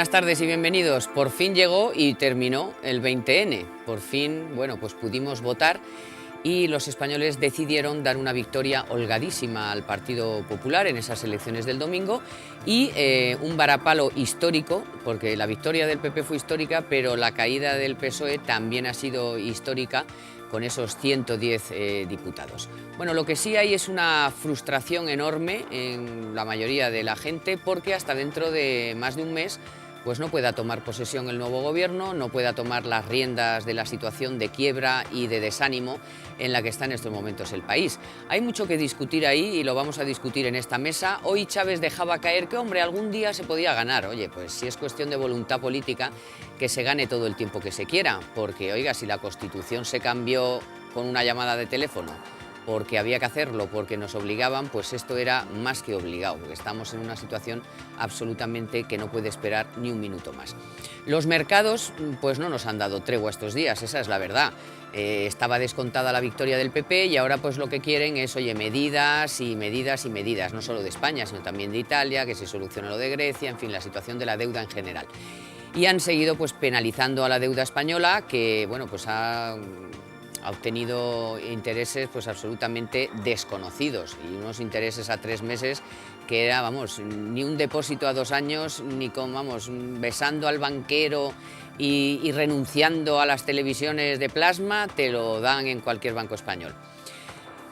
Buenas tardes y bienvenidos. Por fin llegó y terminó el 20N. Por fin, bueno, pues pudimos votar y los españoles decidieron dar una victoria holgadísima al Partido Popular en esas elecciones del domingo y un varapalo histórico, porque la victoria del PP fue histórica, pero la caída del PSOE también ha sido histórica con esos 110 diputados. Bueno, lo que sí hay es una frustración enorme en la mayoría de la gente porque hasta dentro de más de un mes pues no pueda tomar posesión el nuevo gobierno, no pueda tomar las riendas de la situación de quiebra y de desánimo en la que está en estos momentos el país. Hay mucho que discutir ahí y lo vamos a discutir en esta mesa. Hoy Chávez dejaba caer que, hombre, algún día se podía ganar. Oye, pues si es cuestión de voluntad política, que se gane todo el tiempo que se quiera, porque, oiga, si la Constitución se cambió con una llamada de teléfono, porque había que hacerlo, porque nos obligaban, pues esto era más que obligado, porque estamos en una situación absolutamente que no puede esperar ni un minuto más. Los mercados, pues no nos han dado tregua estos días, esa es la verdad. Estaba descontada la victoria del PP y ahora pues lo que quieren es, oye, medidas y medidas y medidas, no solo de España, sino también de Italia, que se solucione lo de Grecia, en fin, la situación de la deuda en general. Y han seguido pues penalizando a la deuda española, que, bueno, pues ha obtenido intereses pues absolutamente desconocidos y unos intereses a 3 meses que era, vamos, ni un depósito a 2 años, ni con, vamos, besando al banquero y renunciando a las televisiones de plasma, te lo dan en cualquier banco español.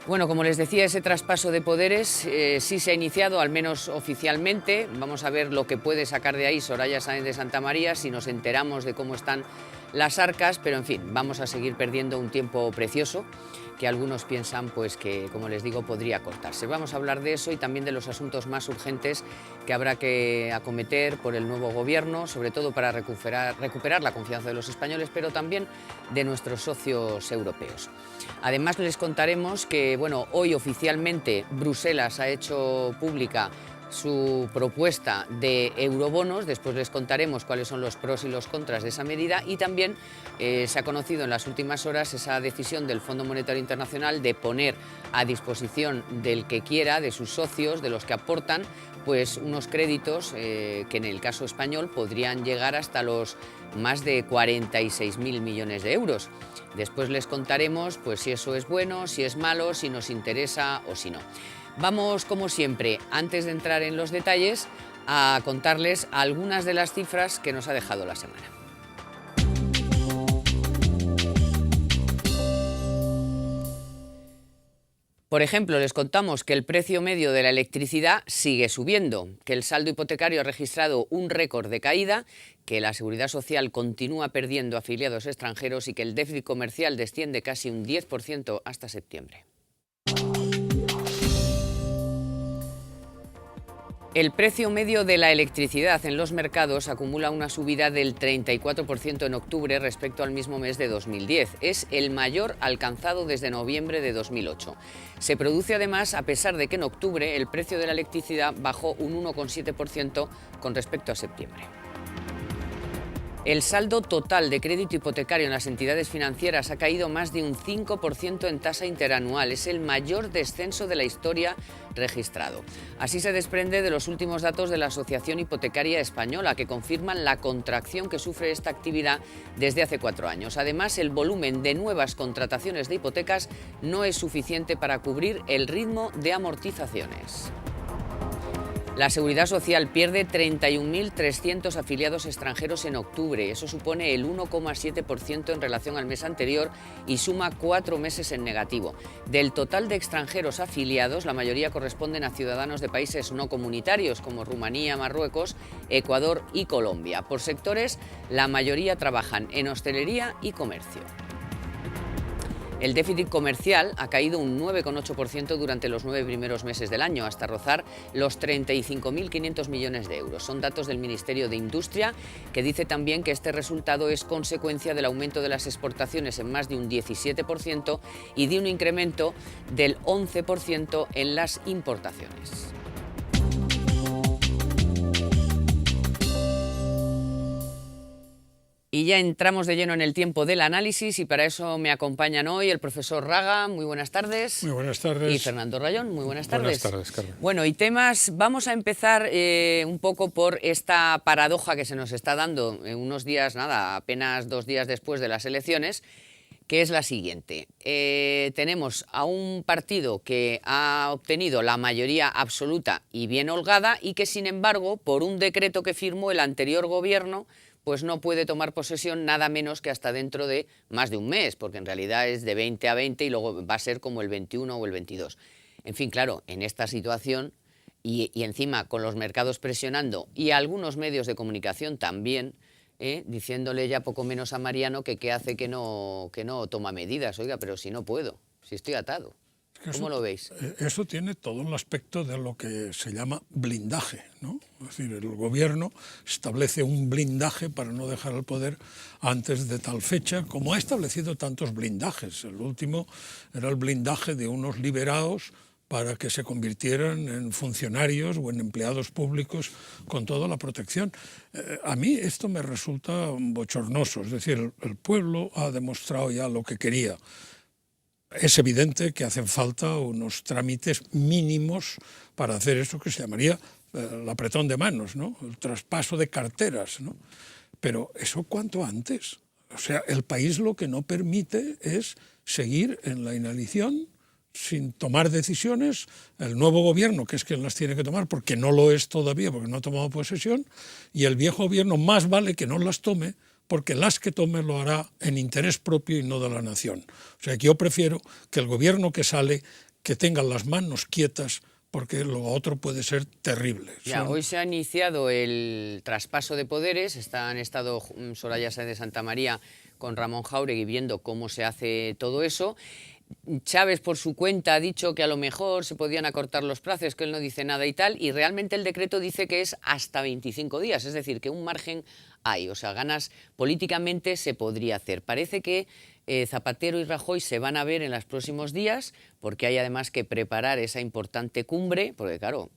Bueno, como les decía, ese traspaso de poderes sí se ha iniciado, al menos oficialmente. Vamos a ver lo que puede sacar de ahí Soraya Sáenz de Santamaría si nos enteramos de cómo están las arcas, pero en fin, vamos a seguir perdiendo un tiempo precioso que algunos piensan pues que, como les digo, podría cortarse. Vamos a hablar de eso y también de los asuntos más urgentes que habrá que acometer por el nuevo gobierno, sobre todo para recuperar la confianza de los españoles, pero también de nuestros socios europeos. Además, les contaremos que, bueno, hoy oficialmente Bruselas ha hecho pública su propuesta de eurobonos. Después les contaremos cuáles son los pros y los contras de esa medida y también se ha conocido en las últimas horas esa decisión del Fondo Monetario Internacional de poner a disposición del que quiera, de sus socios, de los que aportan, pues unos créditos que en el caso español podrían llegar hasta los más de 46.000 millones de euros. Después les contaremos pues si eso es bueno, si es malo, si nos interesa o si no. Vamos, como siempre, antes de entrar en los detalles, a contarles algunas de las cifras que nos ha dejado la semana. Por ejemplo, les contamos que el precio medio de la electricidad sigue subiendo, que el saldo hipotecario ha registrado un récord de caída, que la Seguridad Social continúa perdiendo afiliados extranjeros y que el déficit comercial desciende casi un 10% hasta septiembre. El precio medio de la electricidad en los mercados acumula una subida del 34% en octubre respecto al mismo mes de 2010. Es el mayor alcanzado desde noviembre de 2008. Se produce además a pesar de que en octubre el precio de la electricidad bajó un 1,7% con respecto a septiembre. El saldo total de crédito hipotecario en las entidades financieras ha caído más de un 5% en tasa interanual. Es el mayor descenso de la historia registrado. Así se desprende de los últimos datos de la Asociación Hipotecaria Española, que confirman la contracción que sufre esta actividad desde hace 4 años. Además, el volumen de nuevas contrataciones de hipotecas no es suficiente para cubrir el ritmo de amortizaciones. La Seguridad Social pierde 31.300 afiliados extranjeros en octubre. Eso supone el 1,7% en relación al mes anterior y suma 4 meses en negativo. Del total de extranjeros afiliados, la mayoría corresponden a ciudadanos de países no comunitarios como Rumanía, Marruecos, Ecuador y Colombia. Por sectores, la mayoría trabajan en hostelería y comercio. El déficit comercial ha caído un 9,8% durante los 9 primeros meses del año, hasta rozar los 35.500 millones de euros. Son datos del Ministerio de Industria, que dice también que este resultado es consecuencia del aumento de las exportaciones en más de un 17% y de un incremento del 11% en las importaciones. Y Y ya entramos de lleno en el tiempo del análisis y para eso me acompañan hoy el profesor Raga, muy buenas tardes. Muy buenas tardes. Y Fernando Rayón, muy buenas tardes. Buenas tardes, Carmen. Bueno, y temas, vamos a empezar un poco por esta paradoja que se nos está dando en unos días, nada, apenas 2 días después de las elecciones, que es la siguiente. Tenemos a un partido que ha obtenido la mayoría absoluta y bien holgada y que, sin embargo, por un decreto que firmó el anterior gobierno, pues no puede tomar posesión nada menos que hasta dentro de más de un mes, porque en realidad es de 20 a 20 y luego va a ser como el 21 o el 22. En fin, claro, en esta situación y encima con los mercados presionando y algunos medios de comunicación también, diciéndole ya poco menos a Mariano que qué hace que no toma medidas. Oiga, pero si no puedo, si estoy atado. ¿Cómo lo veis? Eso tiene todo el aspecto de lo que se llama blindaje, ¿no? Es decir, el gobierno establece un blindaje para no dejar el poder antes de tal fecha, como ha establecido tantos blindajes. El último era el blindaje de unos liberados para que se convirtieran en funcionarios o en empleados públicos con toda la protección. A mí esto me resulta bochornoso, es decir, el pueblo ha demostrado ya lo que quería. Es evidente que hacen falta unos trámites mínimos para hacer eso que se llamaría el apretón de manos, ¿no? El traspaso de carteras, ¿no? Pero eso cuanto antes. O sea, el país lo que no permite es seguir en la inanición sin tomar decisiones. El nuevo gobierno, que es quien las tiene que tomar, porque no lo es todavía, porque no ha tomado posesión, y el viejo gobierno más vale que no las tome, porque las que tome lo hará en interés propio y no de la nación. O sea, que yo prefiero que el gobierno que sale, que tenga las manos quietas, porque lo otro puede ser terrible. Ya, hoy se ha iniciado el traspaso de poderes, han estado Soraya Sáenz de Santamaría con Ramón Jáuregui viendo cómo se hace todo eso. Chávez por su cuenta ha dicho que a lo mejor se podían acortar los plazos, que él no dice nada y tal, y realmente el decreto dice que es hasta 25 días, es decir, que un margen hay, o sea, ganas políticamente se podría hacer. Parece que Zapatero y Rajoy se van a ver en los próximos días, porque hay además que preparar esa importante cumbre, porque claro,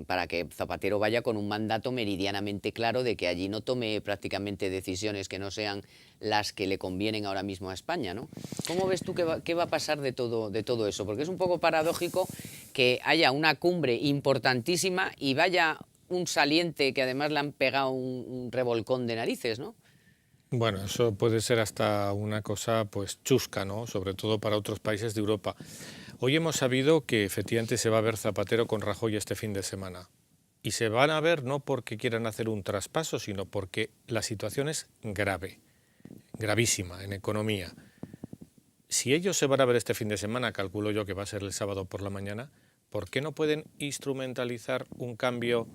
para que Zapatero vaya con un mandato meridianamente claro de que allí no tome prácticamente decisiones que no sean las que le convienen ahora mismo a España, ¿no? ¿Cómo ves tú qué va a pasar de todo eso? Porque es un poco paradójico que haya una cumbre importantísima y vaya un saliente que además le han pegado un revolcón de narices, ¿no? Bueno, eso puede ser hasta una cosa pues chusca, ¿no? Sobre todo para otros países de Europa. Hoy hemos sabido que efectivamente se va a ver Zapatero con Rajoy este fin de semana. Y se van a ver no porque quieran hacer un traspaso, sino porque la situación es grave, gravísima en economía. Si ellos se van a ver este fin de semana, calculo yo que va a ser el sábado por la mañana, ¿por qué no pueden instrumentalizar un cambio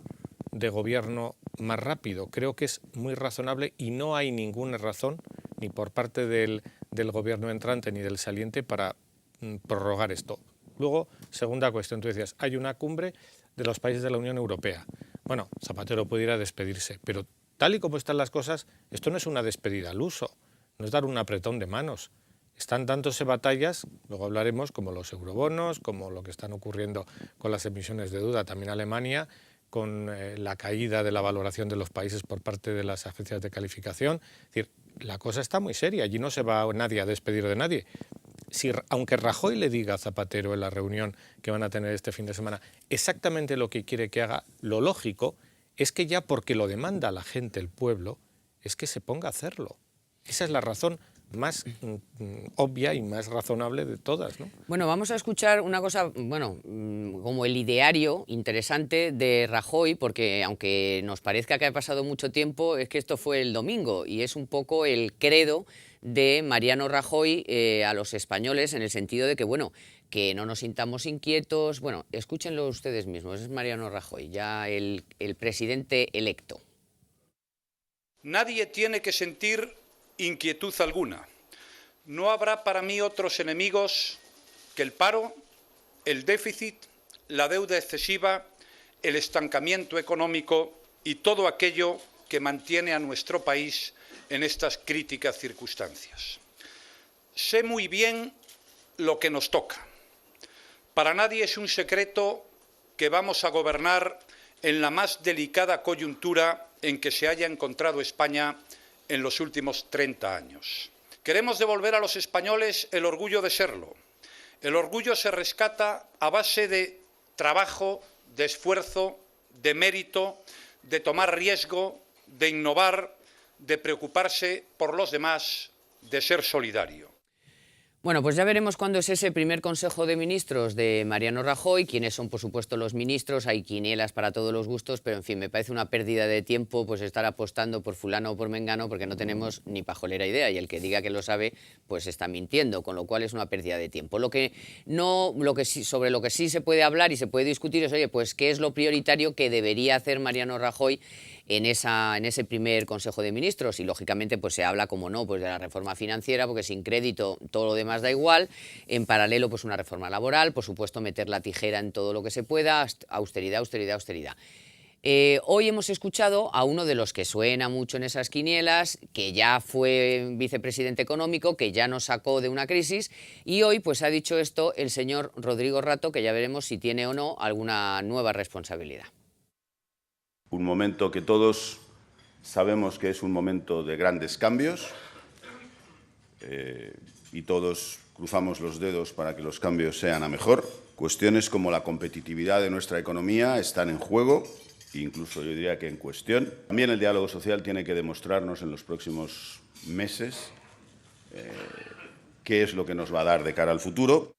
de gobierno más rápido? Creo que es muy razonable y no hay ninguna razón, ni por parte del gobierno entrante ni del saliente, para prorrogar esto. Luego, segunda cuestión, tú decías, hay una cumbre de los países de la Unión Europea. Bueno, Zapatero puede ir a despedirse, pero tal y como están las cosas, esto no es una despedida al uso, no es dar un apretón de manos. Están dándose batallas, luego hablaremos, como los eurobonos, como lo que están ocurriendo con las emisiones de deuda, también Alemania, con la caída de la valoración de los países por parte de las agencias de calificación. Es decir, la cosa está muy seria, allí no se va nadie a despedir de nadie. Aunque Rajoy le diga a Zapatero en la reunión que van a tener este fin de semana exactamente lo que quiere que haga, lo lógico es que ya porque lo demanda la gente, el pueblo, es que se ponga a hacerlo. Esa es la razón más obvia y más razonable de todas, ¿no? Bueno, vamos a escuchar una cosa, bueno, como el ideario interesante de Rajoy, porque aunque nos parezca que ha pasado mucho tiempo, es que esto fue el domingo y es un poco el credo de Mariano Rajoy a los españoles, en el sentido de que, bueno, que no nos sintamos inquietos. Bueno, escúchenlo ustedes mismos, es Mariano Rajoy, ya el presidente electo. Nadie tiene que sentir inquietud alguna. No habrá para mí otros enemigos que el paro, el déficit, la deuda excesiva, el estancamiento económico y todo aquello que mantiene a nuestro país en estas críticas circunstancias. Sé muy bien lo que nos toca. Para nadie es un secreto que vamos a gobernar en la más delicada coyuntura en que se haya encontrado España en los últimos 30 años. Queremos devolver a los españoles el orgullo de serlo. El orgullo se rescata a base de trabajo, de esfuerzo, de mérito, de tomar riesgo, de innovar, de preocuparse por los demás, de ser solidario. Bueno, pues ya veremos cuándo es ese primer Consejo de Ministros de Mariano Rajoy, quiénes son, por supuesto, los ministros, hay quinielas para todos los gustos, pero en fin, me parece una pérdida de tiempo pues estar apostando por fulano o por mengano porque no tenemos ni pajolera idea y el que diga que lo sabe pues está mintiendo, con lo cual es una pérdida de tiempo. Sobre lo que sí se puede hablar y se puede discutir es, oye, pues qué es lo prioritario que debería hacer Mariano Rajoy en ese primer Consejo de Ministros y lógicamente pues se habla, como no, pues de la reforma financiera porque sin crédito todo lo demás da igual, en paralelo pues una reforma laboral, por supuesto meter la tijera en todo lo que se pueda, austeridad, austeridad, austeridad. Hoy hemos escuchado a uno de los que suena mucho en esas quinielas, que ya fue vicepresidente económico, que ya nos sacó de una crisis y hoy pues ha dicho esto el señor Rodrigo Rato, que ya veremos si tiene o no alguna nueva responsabilidad. Un momento que todos sabemos que es un momento de grandes cambios y todos cruzamos los dedos para que los cambios sean a mejor. Cuestiones como la competitividad de nuestra economía están en juego, incluso yo diría que en cuestión. También el diálogo social tiene que demostrarnos en los próximos meses qué es lo que nos va a dar de cara al futuro.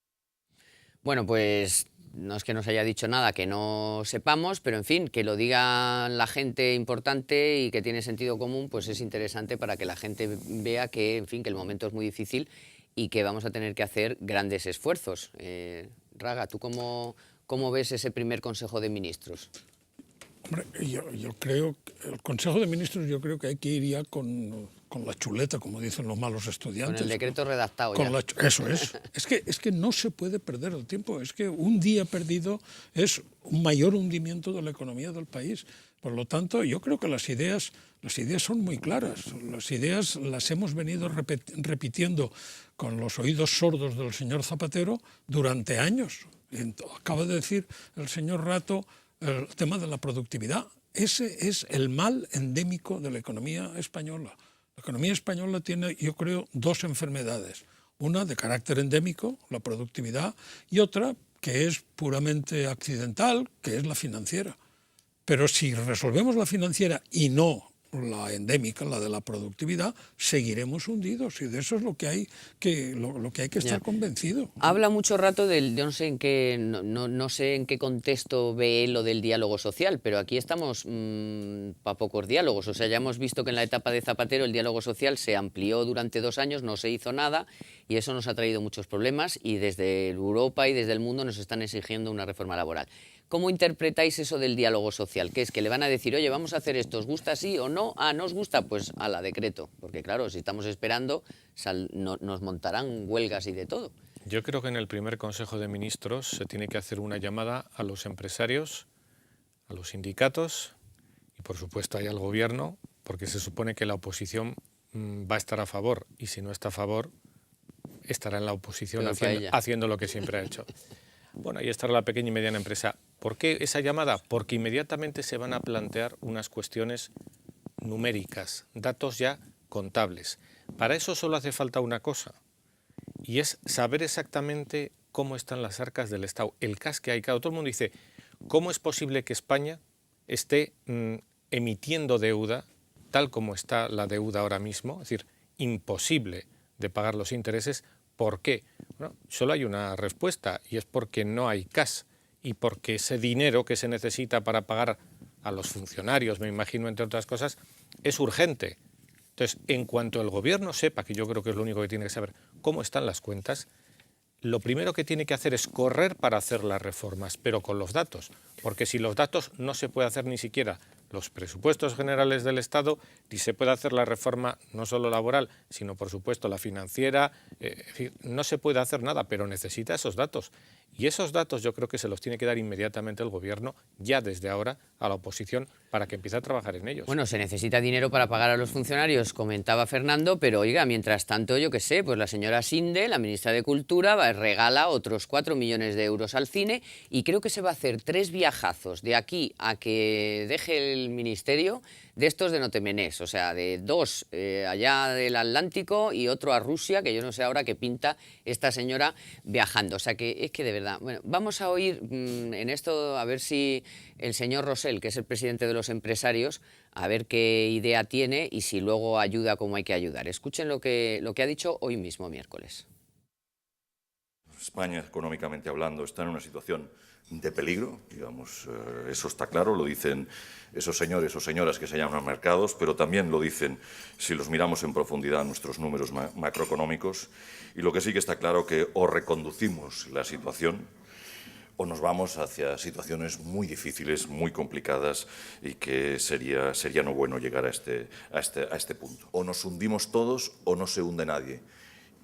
Bueno, pues no es que nos haya dicho nada que no sepamos, pero en fin, que lo diga la gente importante y que tiene sentido común, pues es interesante para que la gente vea que, en fin, que el momento es muy difícil y que vamos a tener que hacer grandes esfuerzos. Raga, ¿tú cómo ves ese primer Consejo de Ministros? Hombre, yo creo que el Consejo de Ministros yo creo que hay que ir ya con la chuleta, como dicen los malos estudiantes. Con el decreto redactado ya. Eso es. Es que no se puede perder el tiempo. Es que un día perdido es un mayor hundimiento de la economía del país. Por lo tanto, yo creo que las ideas son muy claras. Las ideas las hemos venido repitiendo con los oídos sordos del señor Zapatero durante años. Acaba de decir el señor Rato el tema de la productividad. Ese es el mal endémico de la economía española. La economía española tiene, yo creo, dos enfermedades. Una de carácter endémico, la productividad, y otra que es puramente accidental, que es la financiera. Pero si resolvemos la financiera y no la endémica, la de la productividad, seguiremos hundidos y de eso es lo que hay que estar convencido. Habla mucho rato del, yo no sé en qué contexto ve lo del diálogo social, pero aquí estamos para pocos diálogos. O sea, ya hemos visto que en la etapa de Zapatero el diálogo social se amplió durante 2 años, no se hizo nada y eso nos ha traído muchos problemas y desde Europa y desde el mundo nos están exigiendo una reforma laboral. ¿Cómo interpretáis eso del diálogo social? ¿Qué es? ¿Que le van a decir, oye, vamos a hacer esto, ¿os gusta sí o no? Ah, ¿no os gusta? Pues a la decreto. Porque claro, si estamos esperando, nos montarán huelgas y de todo. Yo creo que en el primer Consejo de Ministros se tiene que hacer una llamada a los empresarios, a los sindicatos y por supuesto ahí al gobierno, porque se supone que la oposición va a estar a favor y si no está a favor, estará en la oposición haciendo lo que siempre ha hecho. Bueno, ahí estará la pequeña y mediana empresa. ¿Por qué esa llamada? Porque inmediatamente se van a plantear unas cuestiones numéricas, datos ya contables. Para eso solo hace falta una cosa, y es saber exactamente cómo están las arcas del Estado, el cash que hay. Todo el mundo dice, ¿cómo es posible que España esté emitiendo deuda tal como está la deuda ahora mismo? Es decir, imposible de pagar los intereses. ¿Por qué? Bueno, solo hay una respuesta y es porque no hay cash y porque ese dinero que se necesita para pagar a los funcionarios, me imagino, entre otras cosas, es urgente. Entonces, en cuanto el gobierno sepa, que yo creo que es lo único que tiene que saber, cómo están las cuentas, lo primero que tiene que hacer es correr para hacer las reformas, pero con los datos, porque si los datos no se puede hacer ni siquiera los presupuestos generales del Estado, ni se puede hacer la reforma no solo laboral, sino por supuesto la financiera, no se puede hacer nada, pero necesita esos datos. Y esos datos yo creo que se los tiene que dar inmediatamente el gobierno, ya desde ahora, a la oposición, para que empiece a trabajar en ellos. Bueno, se necesita dinero para pagar a los funcionarios, comentaba Fernando, pero oiga, mientras tanto, yo qué sé, pues la señora Sinde, la ministra de Cultura, regala otros 4 millones de euros al cine y creo que se va a hacer 3 viajazos de aquí a que deje el ministerio de estos de Notemenés, o sea, de dos allá del Atlántico y otro a Rusia, que yo no sé ahora qué pinta esta señora viajando. O sea, que es que de verdad... Bueno, vamos a oír en esto, a ver si el señor Rosell, que es el presidente de los empresarios, a ver qué idea tiene y si luego ayuda como hay que ayudar. Escuchen lo que ha dicho hoy mismo, miércoles. España, económicamente hablando, está en una situación de peligro, digamos, eso está claro, lo dicen esos señores o señoras que se llaman mercados, pero también lo dicen, si los miramos en profundidad, nuestros números macroeconómicos, y lo que sí que está claro que o reconducimos la situación o nos vamos hacia situaciones muy difíciles, muy complicadas y que sería no bueno llegar a este punto. O nos hundimos todos o no se hunde nadie.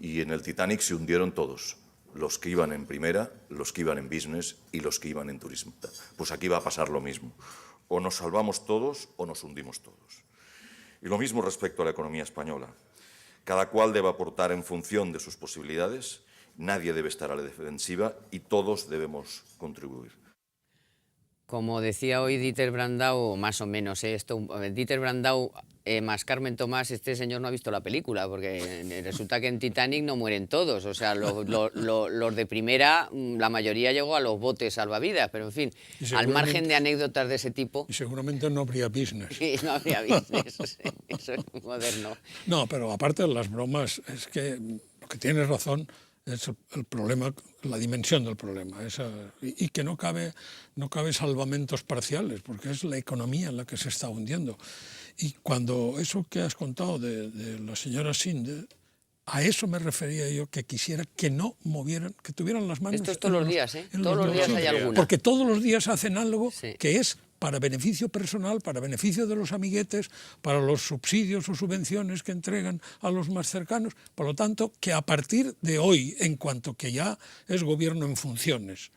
Y en el Titanic se hundieron todos. Los que iban en primera, los que iban en business y los que iban en turismo. Pues aquí va a pasar lo mismo. O nos salvamos todos o nos hundimos todos. Y lo mismo respecto a la economía española. Cada cual debe aportar en función de sus posibilidades, nadie debe estar a la defensiva y todos debemos contribuir. Como decía hoy Dieter Brandau, más o menos, Dieter Brandau más Carmen Tomás, este señor no ha visto la película, porque resulta que en Titanic no mueren todos, o sea, los de primera, la mayoría llegó a los botes salvavidas, pero en fin, al margen de anécdotas de ese tipo... Y seguramente no habría business. Sí, no habría business, eso es moderno. No, pero aparte de las bromas, es que lo que tienes razón... es el problema, la dimensión del problema, y que no cabe salvamentos parciales, porque es la economía la que se está hundiendo. Y cuando eso que has contado de la señora Sinde, a eso me refería yo, que quisiera que no movieran, que tuvieran las manos... Esto es todos los días, ¿eh? Todos los días hay alguna. Porque todos los días hacen algo sí. que es para beneficio personal, para beneficio de los amiguetes, para los subsidios o subvenciones que entregan a los más cercanos. Por lo tanto, que a partir de hoy, en cuanto que ya es gobierno en funciones,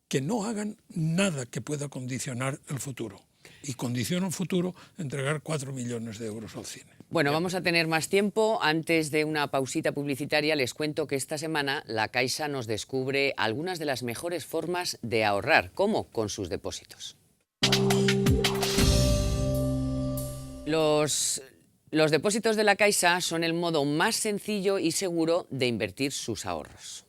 que no hagan nada que pueda condicionar el futuro. Y condiciona el futuro entregar 4 millones de euros al cine. Bueno, vamos a tener más tiempo. Antes de una pausita publicitaria, les cuento que esta semana la Caixa nos descubre algunas de las mejores formas de ahorrar. ¿Cómo? Con sus depósitos. Los depósitos de la Caixa son el modo más sencillo y seguro de invertir sus ahorros.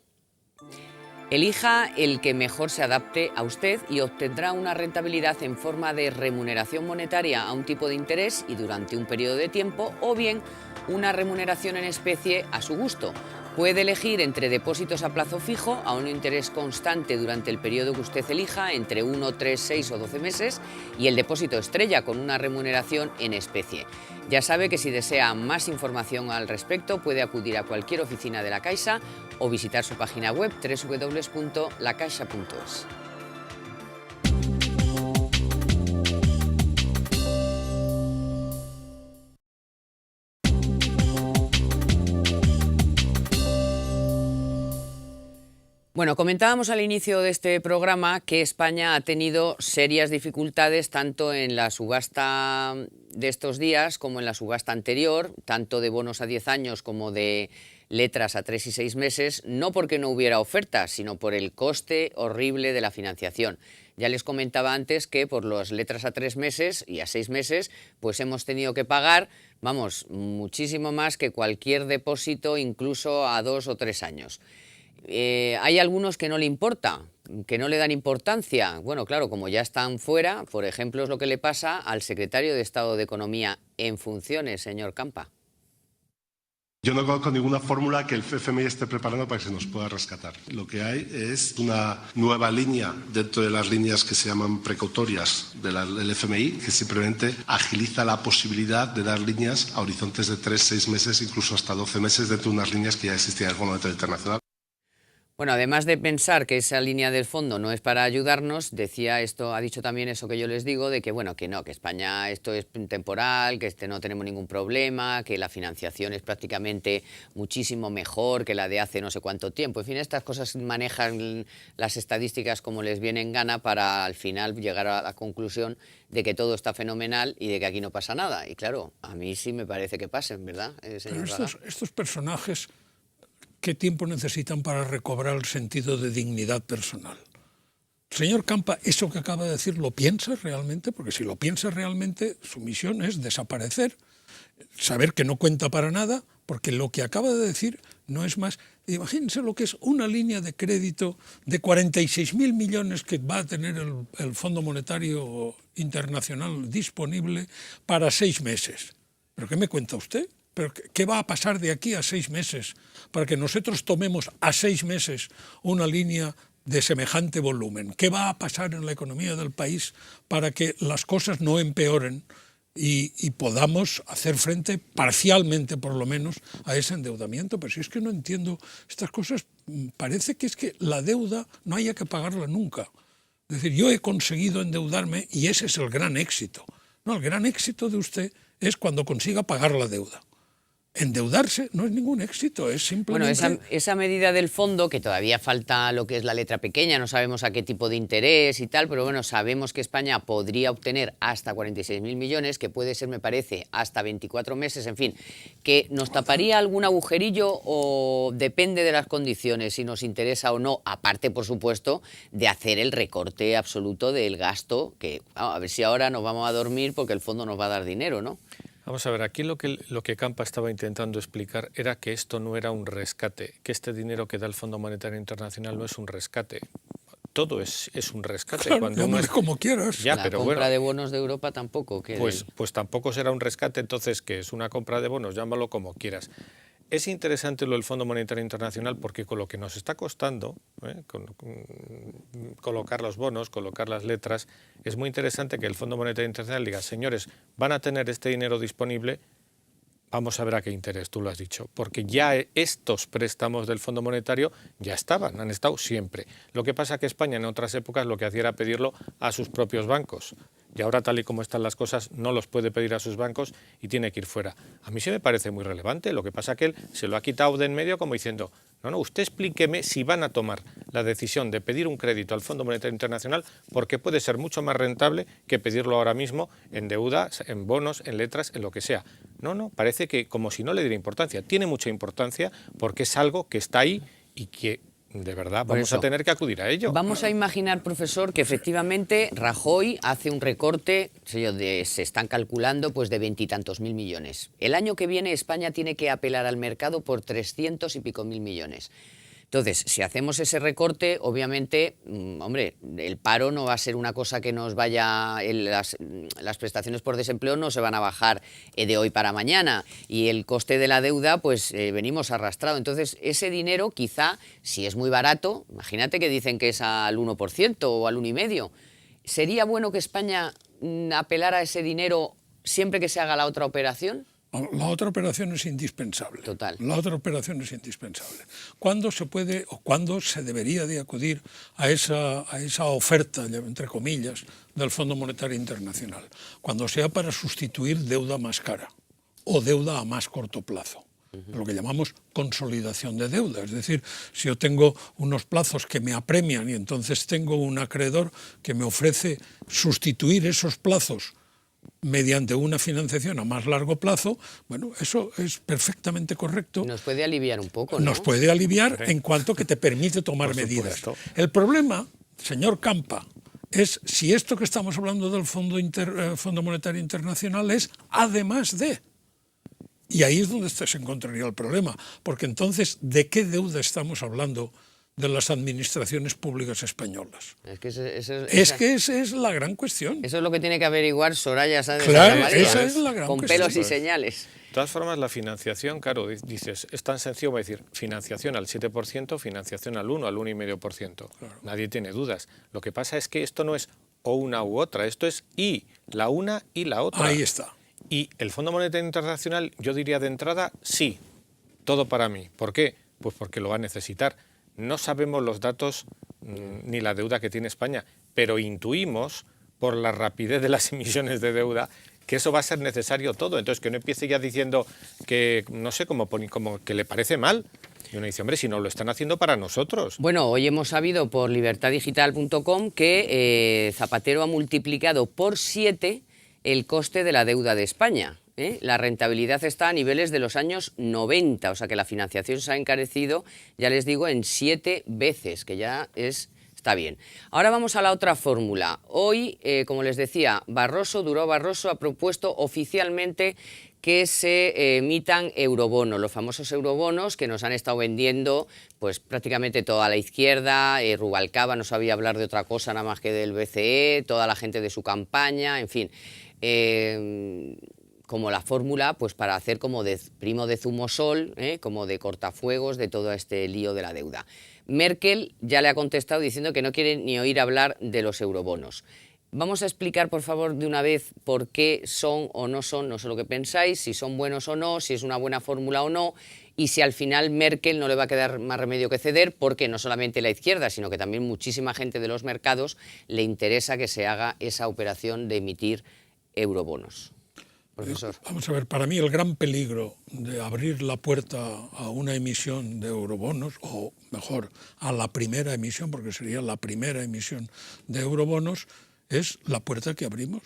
Elija el que mejor se adapte a usted y obtendrá una rentabilidad en forma de remuneración monetaria a un tipo de interés y durante un periodo de tiempo, o bien una remuneración en especie a su gusto. Puede elegir entre depósitos a plazo fijo a un interés constante durante el periodo que usted elija, entre 1, 3, 6 o 12 meses, y el depósito estrella con una remuneración en especie. Ya sabe que si desea más información al respecto puede acudir a cualquier oficina de la Caixa o visitar su página web www.lacaixa.es. Bueno, comentábamos al inicio de este programa que España ha tenido serias dificultades tanto en la subasta de estos días como en la subasta anterior, tanto de bonos a 10 años como de letras a 3 y 6 meses, no porque no hubiera ofertas, sino por el coste horrible de la financiación. Ya les comentaba antes que por las letras a 3 meses y a 6 meses, pues hemos tenido que pagar, vamos, muchísimo más que cualquier depósito, incluso a 2 o 3 años. Hay algunos que no le importa, que no le dan importancia. Bueno, claro, como ya están fuera, por ejemplo, es lo que le pasa al secretario de Estado de Economía en funciones, señor Campa. Yo no conozco ninguna fórmula que el FMI esté preparando para que se nos pueda rescatar. Lo que hay es una nueva línea dentro de las líneas que se llaman precautorias del FMI, que simplemente agiliza la posibilidad de dar líneas a horizontes de 3, 6 meses, incluso hasta 12 meses dentro de unas líneas que ya existían en el Fondo Monetario Internacional. Bueno, además de pensar que esa línea del fondo no es para ayudarnos, ha dicho también eso que yo les digo, de que bueno, que no, que España esto es temporal, que no tenemos ningún problema, que la financiación es prácticamente muchísimo mejor que la de hace no sé cuánto tiempo. En fin, estas cosas manejan las estadísticas como les viene en gana para al final llegar a la conclusión de que todo está fenomenal y de que aquí no pasa nada. Y claro, a mí sí me parece que pasen, ¿verdad, señor Pero estos personajes... ¿Qué tiempo necesitan para recobrar el sentido de dignidad personal? Señor Campa, ¿eso que acaba de decir lo piensa realmente? Porque si lo piensa realmente, su misión es desaparecer, saber que no cuenta para nada, porque lo que acaba de decir no es más. Imagínense lo que es una línea de crédito de 46.000 millones que va a tener el Fondo Monetario Internacional disponible para 6 meses. ¿Pero qué me cuenta usted? ¿Pero qué va a pasar de aquí a 6 meses para que nosotros tomemos a 6 meses una línea de semejante volumen? ¿Qué va a pasar en la economía del país para que las cosas no empeoren y podamos hacer frente parcialmente, por lo menos, a ese endeudamiento? Pero si es que no entiendo estas cosas, parece que es que la deuda no haya que pagarla nunca. Es decir, yo he conseguido endeudarme y ese es el gran éxito. No, el gran éxito de usted es cuando consiga pagar la deuda. Endeudarse no es ningún éxito, es simplemente... Bueno, esa medida del fondo, que todavía falta lo que es la letra pequeña, no sabemos a qué tipo de interés y tal, pero bueno, sabemos que España podría obtener hasta 46.000 millones, que puede ser, me parece, hasta 24 meses, en fin, que nos taparía algún agujerillo o depende de las condiciones, si nos interesa o no, aparte, por supuesto, de hacer el recorte absoluto del gasto, que a ver si ahora nos vamos a dormir porque el fondo nos va a dar dinero, ¿no? Vamos a ver, aquí lo que Campa estaba intentando explicar era que esto no era un rescate, que este dinero que da el Fondo Monetario Internacional no es un rescate. Todo es un rescate. Claro, cuando uno es como quieras. Ya, la pero compra bueno, de bonos de Europa tampoco. Pues tampoco será un rescate, entonces, ¿qué es? Una compra de bonos, llámalo como quieras. Es interesante lo del Fondo Monetario Internacional porque con lo que nos está costando, colocar los bonos, colocar las letras, es muy interesante que el Fondo Monetario Internacional diga, señores, van a tener este dinero disponible, vamos a ver a qué interés, tú lo has dicho, porque ya estos préstamos del Fondo Monetario ya estaban, han estado siempre. Lo que pasa es que España en otras épocas lo que hacía era pedirlo a sus propios bancos. Y ahora, tal y como están las cosas, no los puede pedir a sus bancos y tiene que ir fuera. A mí se me parece muy relevante, lo que pasa es que él se lo ha quitado de en medio como diciendo, no, usted explíqueme si van a tomar la decisión de pedir un crédito al Fondo Monetario Internacional, porque puede ser mucho más rentable que pedirlo ahora mismo en deuda, en bonos, en letras, en lo que sea. No, parece que como si no le diera importancia. Tiene mucha importancia porque es algo que está ahí y que de verdad vamos a tener que acudir a ello. Vamos a imaginar, profesor, que efectivamente Rajoy hace un recorte, se están calculando pues de 20 y tantos mil millones. El año que viene España tiene que apelar al mercado por 300 y pico mil millones. Entonces, si hacemos ese recorte, obviamente, hombre, el paro no va a ser una cosa que nos vaya... Las prestaciones por desempleo no se van a bajar de hoy para mañana y el coste de la deuda, pues venimos arrastrado. Entonces, ese dinero quizá, si es muy barato, imagínate que dicen que es al 1% o al 1,5%, ¿sería bueno que España apelara a ese dinero siempre que se haga la otra operación? La otra operación es indispensable. Total. La otra operación es indispensable. ¿Cuándo se puede o cuándo se debería de acudir a esa oferta, entre comillas, del Fondo Monetario Internacional? Cuando sea para sustituir deuda más cara o deuda a más corto plazo. Lo que llamamos consolidación de deuda. Es decir, si yo tengo unos plazos que me apremian y entonces tengo un acreedor que me ofrece sustituir esos plazos mediante una financiación a más largo plazo, bueno, eso es perfectamente correcto. Nos puede aliviar un poco, ¿no? Nos puede aliviar en cuanto que te permite tomar medidas. El problema, señor Campa, es si esto que estamos hablando del Fondo Monetario Internacional es además de... Y ahí es donde se encontraría el problema, porque entonces, ¿de qué deuda estamos hablando de las administraciones públicas españolas? Es que esa es la gran cuestión. Eso es lo que tiene que averiguar Soraya Sáenz de Claro, Santamaría, esa es la gran con cuestión. pelos y señales. De todas formas, la financiación, claro, dices, es tan sencillo como decir financiación al 7%, financiación al 1, al 1,5%. Claro. Nadie tiene dudas. Lo que pasa es que esto no es o una u otra, esto es y, la una y la otra. Ahí está. Y el Fondo Monetario Internacional, yo diría de entrada, sí, todo para mí. ¿Por qué? Pues porque lo va a necesitar. No sabemos los datos ni la deuda que tiene España, pero intuimos, por la rapidez de las emisiones de deuda, que eso va a ser necesario todo. Entonces, que no empiece ya diciendo que, no sé, como que le parece mal. Y uno dice, hombre, si no lo están haciendo para nosotros. Bueno, hoy hemos sabido por libertaddigital.com que Zapatero ha multiplicado por 7 el coste de la deuda de España. La rentabilidad está a niveles de los años 90, o sea que la financiación se ha encarecido, ya les digo, en 7 veces, que ya es está bien. Ahora vamos a la otra fórmula. Hoy, como les decía, Durão Barroso ha propuesto oficialmente que se emitan eurobonos, los famosos eurobonos que nos han estado vendiendo pues prácticamente toda la izquierda. Rubalcaba no sabía hablar de otra cosa nada más que del BCE, toda la gente de su campaña, en fin, como la fórmula pues para hacer como de primo de zumosol, como de cortafuegos de todo este lío de la deuda. Merkel ya le ha contestado diciendo que no quiere ni oír hablar de los eurobonos. Vamos a explicar, por favor, de una vez por qué son o no son, no sé lo que pensáis, si son buenos o no, si es una buena fórmula o no, y si al final Merkel no le va a quedar más remedio que ceder, porque no solamente la izquierda, sino que también muchísima gente de los mercados le interesa que se haga esa operación de emitir eurobonos. Profesor. Vamos a ver, para mí el gran peligro de abrir la puerta a una emisión de eurobonos, o mejor, a la primera emisión, porque sería la primera emisión de eurobonos, es la puerta que abrimos.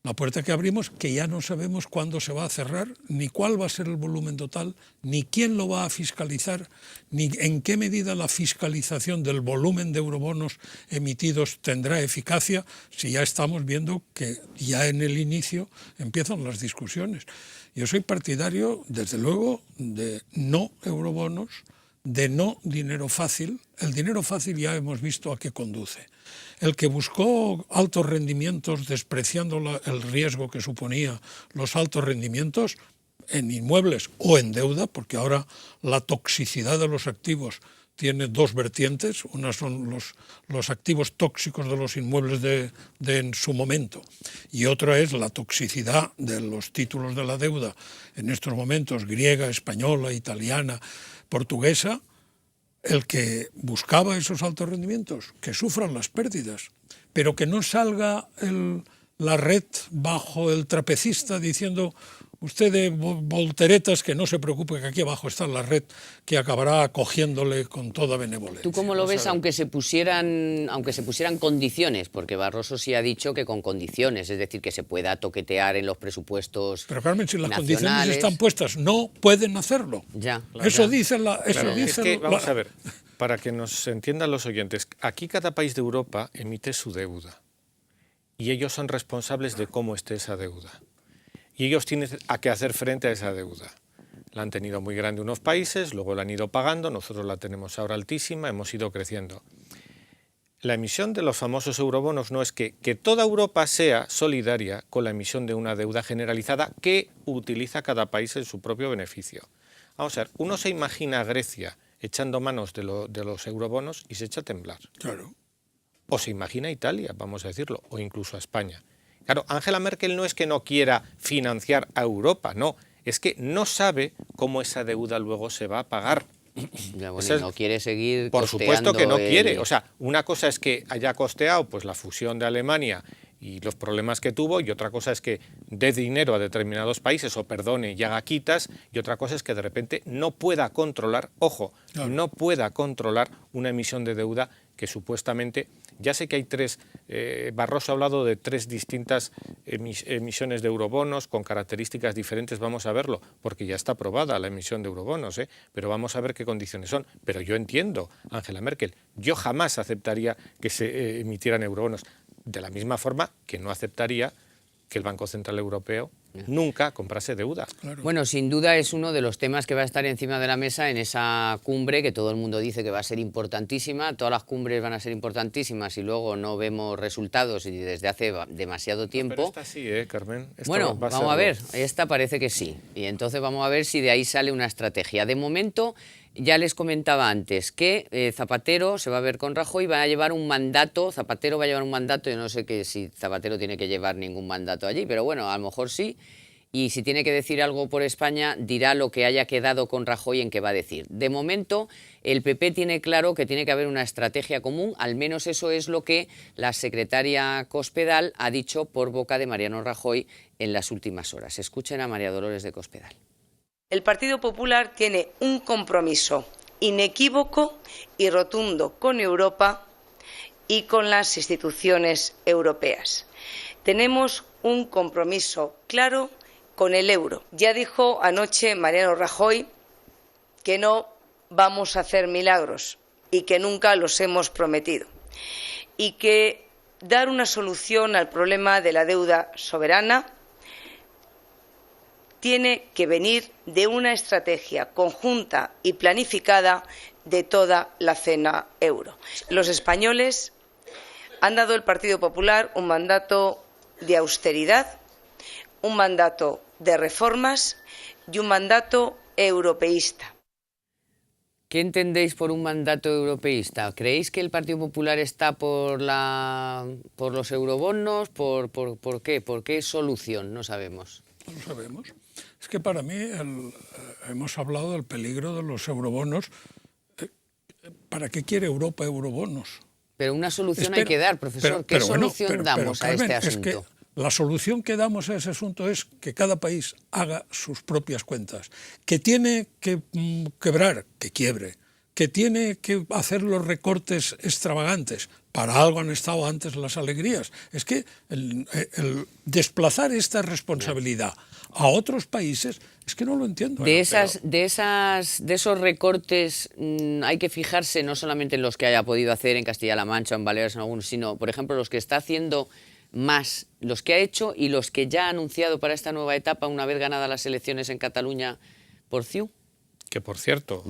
La puerta que abrimos que ya no sabemos cuándo se va a cerrar, ni cuál va a ser el volumen total, ni quién lo va a fiscalizar, ni en qué medida la fiscalización del volumen de eurobonos emitidos tendrá eficacia, si ya estamos viendo que ya en el inicio empiezan las discusiones. Yo soy partidario, desde luego, de no eurobonos, de no dinero fácil. El dinero fácil ya hemos visto a qué conduce. El que buscó altos rendimientos despreciando el riesgo que suponía los altos rendimientos en inmuebles o en deuda, porque ahora la toxicidad de los activos tiene dos vertientes. Una son los activos tóxicos de los inmuebles de en su momento, y otra es la toxicidad de los títulos de la deuda en estos momentos, griega, española, italiana, portuguesa. El que buscaba esos altos rendimientos, que sufran las pérdidas, pero que no salga la red bajo el trapecista diciendo usted de volteretas que no se preocupe que aquí abajo está la red que acabará acogiéndole con toda benevolencia. ¿Tú cómo lo ves, aunque se pusieran condiciones? Porque Barroso sí ha dicho que con condiciones, es decir, que se pueda toquetear en los presupuestos. Pero Carmen, si las nacionales, condiciones están puestas, no pueden hacerlo. Ya. Eso dice la... Vamos a ver, para que nos entiendan los oyentes, aquí cada país de Europa emite su deuda y ellos son responsables de cómo esté esa deuda. Y ellos tienen que hacer frente a esa deuda. La han tenido muy grande unos países, luego la han ido pagando, nosotros la tenemos ahora altísima, hemos ido creciendo. La emisión de los famosos eurobonos no es que toda Europa sea solidaria con la emisión de una deuda generalizada que utiliza cada país en su propio beneficio. Vamos a ver, uno se imagina a Grecia echando manos de los eurobonos y se echa a temblar. Claro. O se imagina a Italia, vamos a decirlo, o incluso a España. Claro, Angela Merkel no es que no quiera financiar a Europa, no, es que no sabe cómo esa deuda luego se va a pagar. Ya, bueno, y no quiere seguir por supuesto que no quiere. O sea, una cosa es que haya costeado pues la fusión de Alemania y los problemas que tuvo, y otra cosa es que dé dinero a determinados países o perdone y haga quitas, y otra cosa es que de repente no pueda controlar, ojo, claro, no pueda controlar una emisión de deuda que supuestamente, ya sé que hay tres, Barroso ha hablado de tres distintas emisiones de eurobonos con características diferentes, vamos a verlo, porque ya está aprobada la emisión de eurobonos, pero vamos a ver qué condiciones son. Pero yo entiendo, Angela Merkel, yo jamás aceptaría que se emitieran eurobonos, de la misma forma que no aceptaría que el Banco Central Europeo nunca comprase deuda. Claro. Bueno, sin duda es uno de los temas que va a estar encima de la mesa en esa cumbre que todo el mundo dice que va a ser importantísima. Todas las cumbres van a ser importantísimas y luego no vemos resultados y desde hace demasiado tiempo. Pero esta sí, Carmen. Esta bueno, vamos a ver, esta parece que sí. Y entonces vamos a ver si de ahí sale una estrategia. De momento, ya les comentaba antes que Zapatero se va a ver con Rajoy, van a llevar un mandato, Zapatero va a llevar un mandato, yo no sé si Zapatero tiene que llevar ningún mandato allí, pero bueno, a lo mejor sí, y si tiene que decir algo por España, dirá lo que haya quedado con Rajoy en que va a decir. De momento, el PP tiene claro que tiene que haber una estrategia común, al menos eso es lo que la secretaria Cospedal ha dicho por boca de Mariano Rajoy en las últimas horas. Escuchen a María Dolores de Cospedal. El Partido Popular tiene un compromiso inequívoco y rotundo con Europa y con las instituciones europeas. Tenemos un compromiso claro con el euro. Ya dijo anoche Mariano Rajoy que no vamos a hacer milagros y que nunca los hemos prometido. y que dar una solución al problema de la deuda soberana tiene que venir de una estrategia conjunta y planificada de toda la zona euro. Los españoles han dado al Partido Popular un mandato de austeridad, un mandato de reformas y un mandato europeísta. ¿Qué entendéis por un mandato europeísta? ¿Creéis que el Partido Popular está por los eurobonos? ¿Por qué? ¿Por qué solución? No sabemos. No lo sabemos. Es que para mí hemos hablado del peligro de los eurobonos. ¿Para qué quiere Europa eurobonos? Pero una solución hay que dar, profesor. ¿Qué solución damos a este asunto? Es que la solución que damos a ese asunto es que cada país haga sus propias cuentas, que tiene que quebrar, que quiebre, que tiene que hacer los recortes extravagantes. Para algo han estado antes las alegrías. Es que el desplazar esta responsabilidad a otros países es que no lo entiendo. De esos recortes hay que fijarse no solamente en los que haya podido hacer en Castilla-La Mancha o en Baleares, en algunos, sino, por ejemplo, los que está haciendo más, los que ha hecho y los que ya ha anunciado para esta nueva etapa una vez ganadas las elecciones en Cataluña por CiU. Que, por cierto,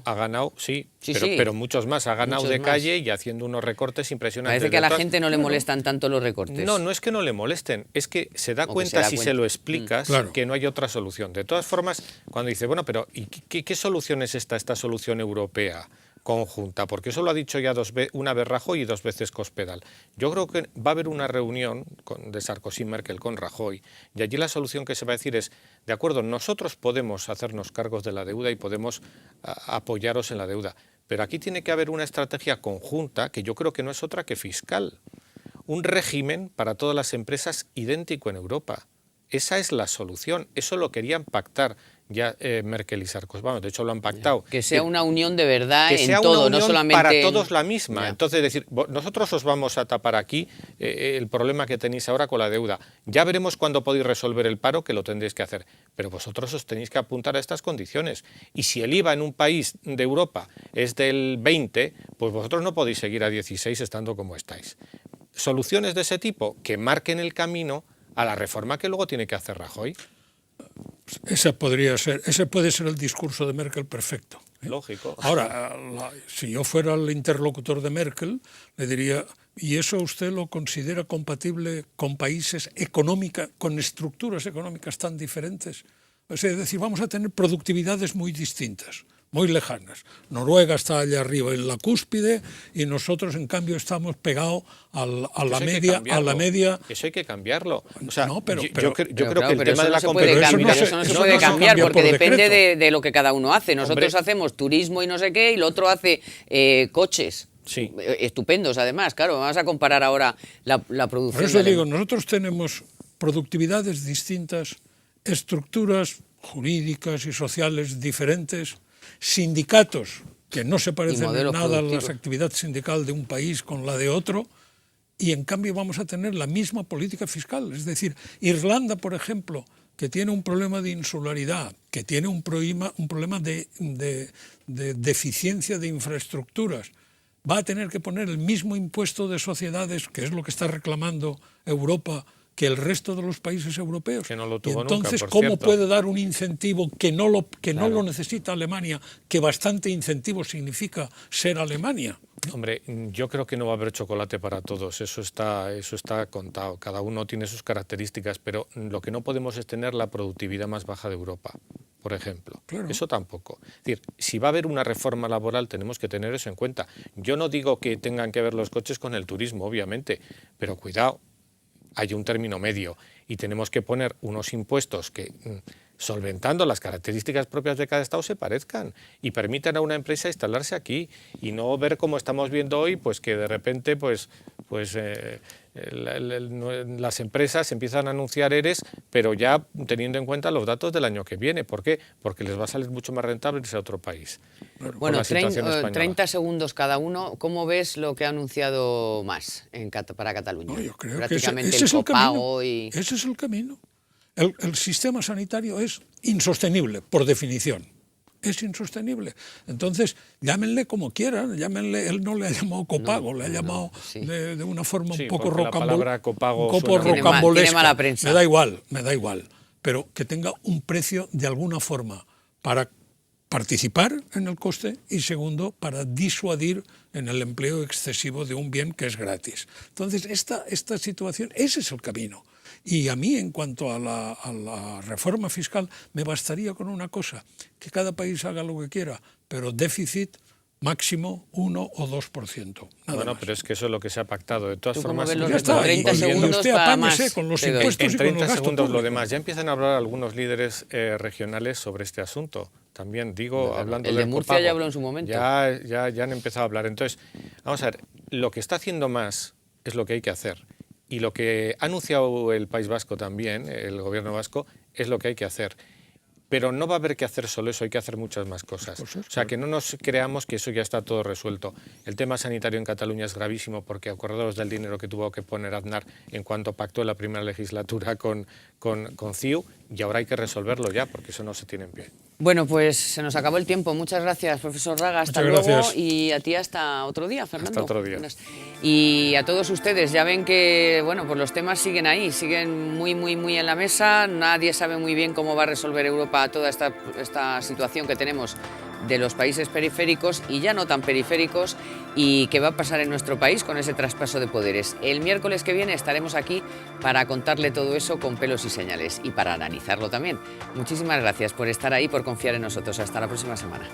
ha ganado, sí, pero muchos más. Ha ganado de calle y haciendo unos recortes impresionantes. Parece que a la gente no le molestan tanto los recortes. No es que no le molesten, es que se da cuenta si se lo explicas que no hay otra solución. De todas formas, cuando dice, bueno, pero ¿y qué solución es esta solución europea conjunta? Porque eso lo ha dicho ya una vez Rajoy y 2 veces Cospedal. Yo creo que va a haber una reunión de Sarkozy y Merkel con Rajoy, y allí la solución que se va a decir es, de acuerdo, nosotros podemos hacernos cargos de la deuda y podemos apoyaros en la deuda, pero aquí tiene que haber una estrategia conjunta, que yo creo que no es otra que fiscal. Un régimen para todas las empresas idéntico en Europa. Esa es la solución, eso lo querían pactar ya Merkel y Sarkozy. Bueno, de hecho lo han pactado. Que sea una unión de verdad en todo, no solamente para todos la misma. Entonces decir, nosotros os vamos a tapar aquí el problema que tenéis ahora con la deuda. Ya veremos cuándo podéis resolver el paro, que lo tendréis que hacer. Pero vosotros os tenéis que apuntar a estas condiciones. Y si el IVA en un país de Europa es del 20, pues vosotros no podéis seguir a 16 estando como estáis. Soluciones de ese tipo que marquen el camino a la reforma que luego tiene que hacer Rajoy. Ese puede ser el discurso de Merkel perfecto. Lógico. Ahora, si yo fuera el interlocutor de Merkel, le diría, ¿y eso usted lo considera compatible con países con estructuras económicas tan diferentes? Es decir, vamos a tener productividades muy distintas, muy lejanas. Noruega está allá arriba en la cúspide y nosotros, en cambio, estamos pegados a la media. Eso hay que cambiarlo. O sea, no, pero yo creo que el tema de la competitividad... Eso no se puede cambiar porque depende de lo que cada uno hace. Nosotros hacemos turismo y no sé qué, y el otro hace coches. Sí. Estupendos, además, claro. Vamos a comparar ahora la producción. Por eso digo, nosotros tenemos productividades distintas, estructuras jurídicas y sociales diferentes, sindicatos que no se parecen en nada a la actividad sindical de un país con la de otro, y en cambio vamos a tener la misma política fiscal. Es decir, Irlanda, por ejemplo, que tiene un problema de insularidad, que tiene un problema de deficiencia de infraestructuras, va a tener que poner el mismo impuesto de sociedades, que es lo que está reclamando Europa, que el resto de los países europeos. Que no lo tuvo entonces, nunca, ¿cómo puede dar un incentivo que no lo necesita Alemania, que bastante incentivo significa ser Alemania? Hombre, yo creo que no va a haber chocolate para todos, eso está contado, cada uno tiene sus características, pero lo que no podemos es tener la productividad más baja de Europa, por ejemplo. Claro. Eso tampoco. Es decir, si va a haber una reforma laboral tenemos que tener eso en cuenta. Yo no digo que tengan que ver los coches con el turismo, obviamente, pero cuidado, hay un término medio y tenemos que poner unos impuestos que, solventando las características propias de cada estado, se parezcan y permitan a una empresa instalarse aquí y no ver como estamos viendo hoy, pues que de repente las empresas empiezan a anunciar ERES, pero ya teniendo en cuenta los datos del año que viene. ¿Por qué? Porque les va a salir mucho más rentable irse a otro país. Bueno, 30 segundos cada uno. ¿Cómo ves lo que ha anunciado Mas para Cataluña? No, yo creo prácticamente que ese el copago Ese es el camino. El sistema sanitario es insostenible, por definición. es insostenible. Entonces, llámenle como quieran, llámenle, él no le ha llamado copago, le ha llamado de una forma un poco rocambolesca. Me da igual, pero que tenga un precio de alguna forma para participar en el coste y segundo, para disuadir en el empleo excesivo de un bien que es gratis. Entonces, esta situación, ese es el camino. Y a mí, en cuanto a la reforma fiscal, me bastaría con una cosa, que cada país haga lo que quiera, pero déficit máximo 1 o 2%. Bueno, pero es que eso es lo que se ha pactado. De todas formas, ya está. 30 segundos usted para apáñese más. con los impuestos en y 30 con el gasto segundos público. lo demás. Ya empiezan a hablar algunos líderes regionales sobre este asunto. También digo, hablando el de Murcia copago, ya habló en su momento. Ya han empezado a hablar. Entonces, vamos a ver, lo que está haciendo más es lo que hay que hacer. Y lo que ha anunciado el País Vasco también, el gobierno vasco, es lo que hay que hacer. Pero no va a haber que hacer solo eso, hay que hacer muchas más cosas. O sea, que no nos creamos que eso ya está todo resuelto. El tema sanitario en Cataluña es gravísimo porque acordaos del dinero que tuvo que poner Aznar en cuanto pactó la primera legislatura con CiU, y ahora hay que resolverlo ya porque eso no se tiene en pie. Bueno, pues se nos acabó el tiempo. Muchas gracias, profesor Raga. Hasta Muchas luego. gracias. Y a ti hasta otro día, Fernando. Hasta otro día. Y a todos ustedes, ya ven que bueno, pues los temas siguen ahí, siguen muy en la mesa. Nadie sabe muy bien cómo va a resolver Europa toda esta situación que tenemos de los países periféricos y ya no tan periféricos, y qué va a pasar en nuestro país con ese traspaso de poderes. El miércoles que viene estaremos aquí para contarle todo eso con pelos y señales y para analizarlo también. Muchísimas gracias por estar ahí, por confiar en nosotros. Hasta la próxima semana.